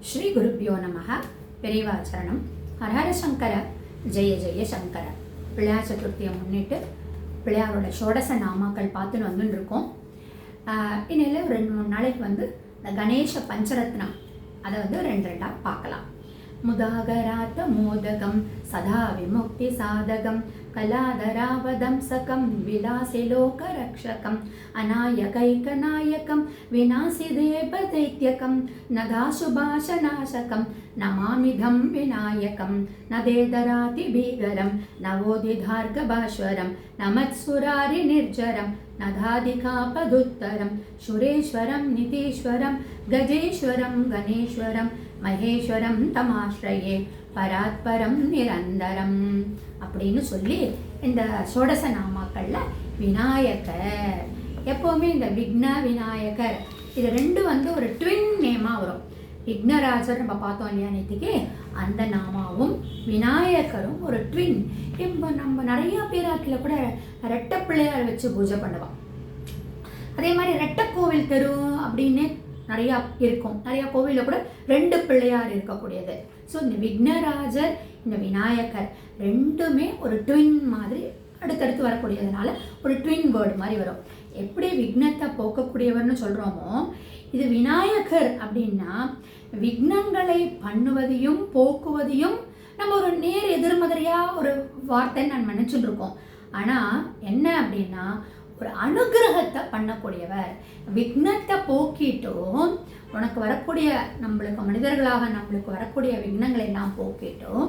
ஸ்ரீ குருப்பியோ நமக. பெரியவாச்சரணம். ஹரஹர சங்கர, ஜெய ஜெய சங்கர. பிள்ளையார் சதுர்த்தியை முன்னிட்டு பிள்ளையாரோட ஷோடச நாமாக்கள் பார்த்துன்னு வந்துன்னு இருக்கோம். இன்னில் ஒரு 2-3 நாளைக்கு இந்த கணேச பஞ்சரத்னம் அதை ரெண்டாக பார்க்கலாம். முதாகராத்த மோதகம் சதா விமுக்தி சாதகம் கலாதராவதம்சகம் விலாசிலோக ரக்ஷகம் அநாயகைகநாயகம் விநாசி தேவதைத்யகம் நகாசுபாஷநாசகம் நமாமிதம் விநாயகம் நதேதராதி பீகரம் நவோதிதார்கபாஸ்வரம் நமத்சுராரி நிர்ஜரம் நதாதிகாபதுத்தரம் சுரேஸ்வரம் நிதீஸ்வரம் கஜேஸ்வரம் கணேஸ்வரம் மகேஸ்வரம் தமாஸ்ரயே பராத்பரம் நிரந்தரம் அப்படின்னு சொல்லி இந்த ஷோடச நாமாக்களில் விநாயகர் எப்போவுமே இந்த விக்ன விநாயகர் இது ரெண்டும் ஒரு ட்வின் நேமாக வரும். விக்னராஜர் நம்ம பார்த்தோம் இல்லையா நேற்றுக்கு, அந்த நாமாவும் விநாயகரும் ஒரு ட்வின். இப்போ நம்ம நிறையா பேராட்டில் கூட ரெட்டை பிள்ளையார் வச்சு பூஜை பண்ணுவோம். அதே மாதிரி ரெட்டைக்கோவில் தெரு அப்படின்னு நிறையா இருக்கும். நிறையா கோவிலில் கூட 2 பிள்ளையார் இருக்கக்கூடியது. ஸோ இந்த விக்னராஜர் இந்த விநாயகர் ரெண்டுமே ஒரு ட்வின் மாதிரி அடுத்தடுத்து வரக்கூடியதுனால ஒரு ட்வின் வேர்டு மாதிரி வரும். எப்படி விக்னத்தை போக்கக்கூடியவர்னு சொல்கிறோமோ, இது விநாயகர் அப்படின்னா விக்னங்களை பண்ணுவதையும் போக்குவதையும் நம்ம ஒரு நேர் எதிர்மறையாக ஒரு வார்த்தைன்னு நான் நினச்சிட்டு இருக்கோம். ஆனால் என்ன அப்படின்னா ஒரு அனுகிரகத்தை பண்ணக்கூடியவர். விக்னத்தை போக்கிட்டும் உனக்கு வரக்கூடிய நம்மளுக்கு மனிதர்களாக நம்மளுக்கு வரக்கூடிய விக்னங்களை எல்லாம் போக்கிட்டும்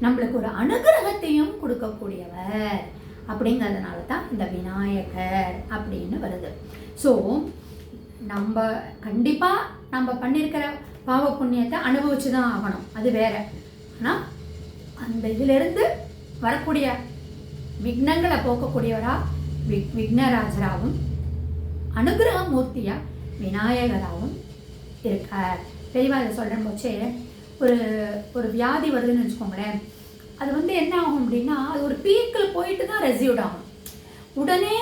நம்மளுக்கு ஒரு அனுகிரகத்தையும் கொடுக்கக்கூடியவர். அப்படிங்கிறதுனால தான் இந்த விநாயகர் அப்படின்னு வருது. ஸோ நம்ம கண்டிப்பாக நம்ம பண்ணியிருக்கிற பாவ புண்ணியத்தை அனுபவிச்சு தான் ஆகணும், அது வேற. ஆனால் அந்த இதிலிருந்து வரக்கூடிய விக்னங்களை போக்கக்கூடியவரா விக்னராஜராகவும் அனுகிரகமூர்த்தியா விநாயகராகவும் இருக்கார். பெரியவா இதை சொல்கிறேன் போச்சே, ஒரு வியாதி வருதுன்னு வச்சுக்கோங்களேன். அது என்ன ஆகும் அப்படின்னா அது ஒரு பீக்கில் போயிட்டு தான் ரெசியூட் ஆகும். உடனே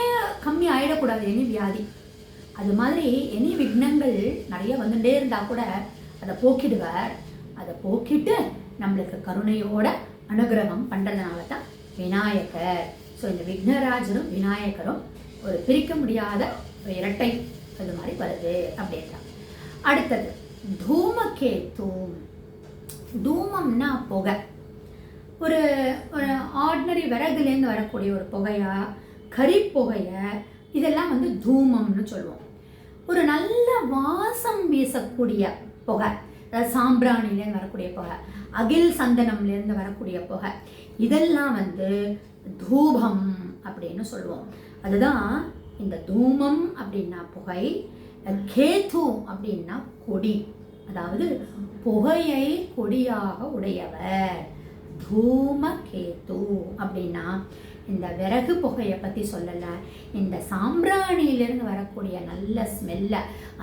கம்மி ஆகிடக்கூடாது எனி வியாதி. அது மாதிரி எனி விக்னங்கள் நிறைய வந்துட்டே இருந்தால் கூட அதை போக்கிடுவார். அதை போக்கிட்டு நம்மளுக்கு கருணையோட அனுகிரகம் பண்ணுறதுனால தான் விநாயகர். ஸோ இந்த விக்னராஜரும் விநாயகரும் ஒரு பிரிக்க முடியாத ஒரு இரட்டை அது மாதிரி வருது அப்படின்னா. அடுத்தது தூமகேத்து. தூமம்னா புகை. ஒரு ஆர்டினரி விறகுலேருந்து வரக்கூடிய ஒரு புகையா கரிப்புகையை இதெல்லாம் தூமம்னு சொல்லுவோம். ஒரு நல்ல வாசம் வீசக்கூடிய புகை, அதாவது சாம்பிராணிலேருந்து வரக்கூடிய புகை, அகில் சந்தனம்லேருந்து வரக்கூடிய புகை, இதெல்லாம் தூபம் அப்படின்னு சொல்லுவோம். அதுதான் இந்த தூமம் அப்படின்னா புகை, கேத்து அப்படின்னா கொடி, அதாவது புகையை கொடியாக உடையவர். தூமகேத்து அப்படின்னா இந்த விறகு புகையை பற்றி சொல்லலை, இந்த சாம்பிராணியிலிருந்து வரக்கூடிய நல்ல ஸ்மெல்ல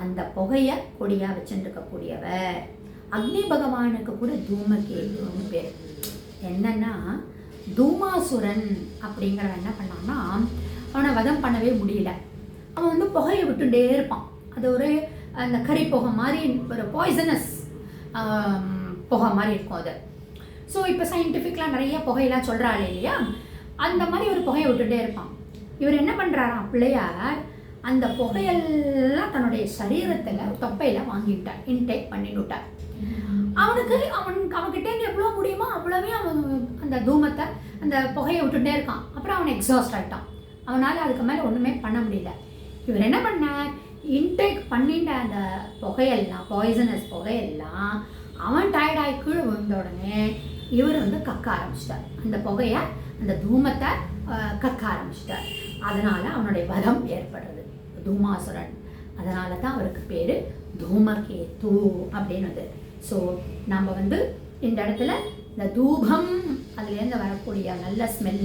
அந்த புகையை கொடியாக வச்சுருக்கக்கூடியவர். அக்னி பகவானுக்கு கூட தூமகேத்துன்னு பேர். என்னன்னா தூமாசுரன் அப்படிங்கிறவன் என்ன பண்ணான்னா அவனை வதம் பண்ணவே முடியல. அவன் புகையை விட்டுட்டே இருப்பான். அது ஒரு அந்த கறி புகை மாதிரி ஒரு பாய்சனஸ் புகை மாதிரி இருக்கும் அது. ஸோ இப்போ சயின்டிஃபிக்லாம் நிறைய புகையெல்லாம் சொல்கிறாள் இல்லையா, அந்த மாதிரி ஒரு புகையை விட்டுட்டே இருப்பான். இவர் என்ன பண்ணுறாராம், பிள்ளையார் அந்த புகையெல்லாம் தன்னுடைய சரீரத்தில் தொப்பையில் வாங்கிவிட்டார், இன்டேக் பண்ணிவிட்டார். அவன்கிட்டேருந்து எவ்வளோ முடியுமோ அவ்வளோவே அவன் அந்த தூமத்தை அந்த புகையை விட்டுட்டே இருக்கான். அப்புறம் அவன் எக்ஸாஸ்ட் ஆகிட்டான். அவனால் அதுக்கு மேலே ஒன்றுமே பண்ண முடியல. இவர் என்ன பண்ணார், இன்டேக் பண்ணிட்ட அந்த புகையெல்லாம் பாய்சனஸ் புகையெல்லாம் அவன் டயர்டாகி கீழே விழுந்த உடனே இவர் கக்க ஆரம்பிச்சிட்டார். அந்த புகையை அந்த தூமத்தை கக்க ஆரம்பிச்சிட்டார். அதனால் அவனுடைய வதம் ஏற்படுறது தூமாசுரன். அதனால தான் அவருக்கு பேர் தூமகேத்து அப்படின்னு. ஸோ நம்ம இந்த இடத்துல இந்த தூபம் அதுலேருந்து வரக்கூடிய நல்ல ஸ்மெல்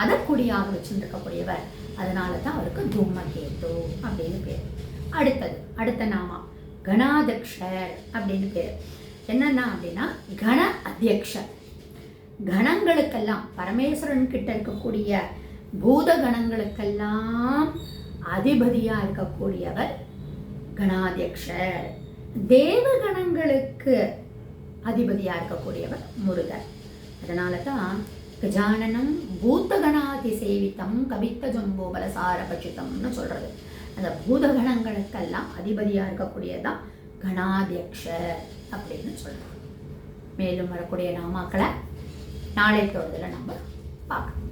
அதை கொடியாக வச்சுருக்கக்கூடியவர். அதனால தான் அவருக்கு தூமகேத்து அப்படின்னு பேர். அடுத்த நாமா கணாதக்ஷர் அப்படின்னு பேர். என்னன்னா அப்படின்னா கண அத்தியக்ஷர். கணங்களுக்கெல்லாம் பரமேஸ்வரன் கிட்ட இருக்கக்கூடிய பூத கணங்களுக்கெல்லாம் அதிபதியாக இருக்கக்கூடியவர் கணாத்தியக்ஷர். தேவகணங்களுக்கு அதிபதியாக இருக்கக்கூடியவர் முருகர். அதனால தான் கஜானனம் பூத்தகணாதி சேவித்தம் கவித்த ஜம்போ பலசார பட்சிதம்னு சொல்கிறது. அந்த பூதகணங்களுக்கெல்லாம் அதிபதியாக இருக்கக்கூடியதான் கணாத்தியக்ஷர் அப்படின்னு சொல்கிறோம். மேலும் வரக்கூடிய நாமாக்களை நாளை தொழுதில் நம்ம பார்க்கலாம்.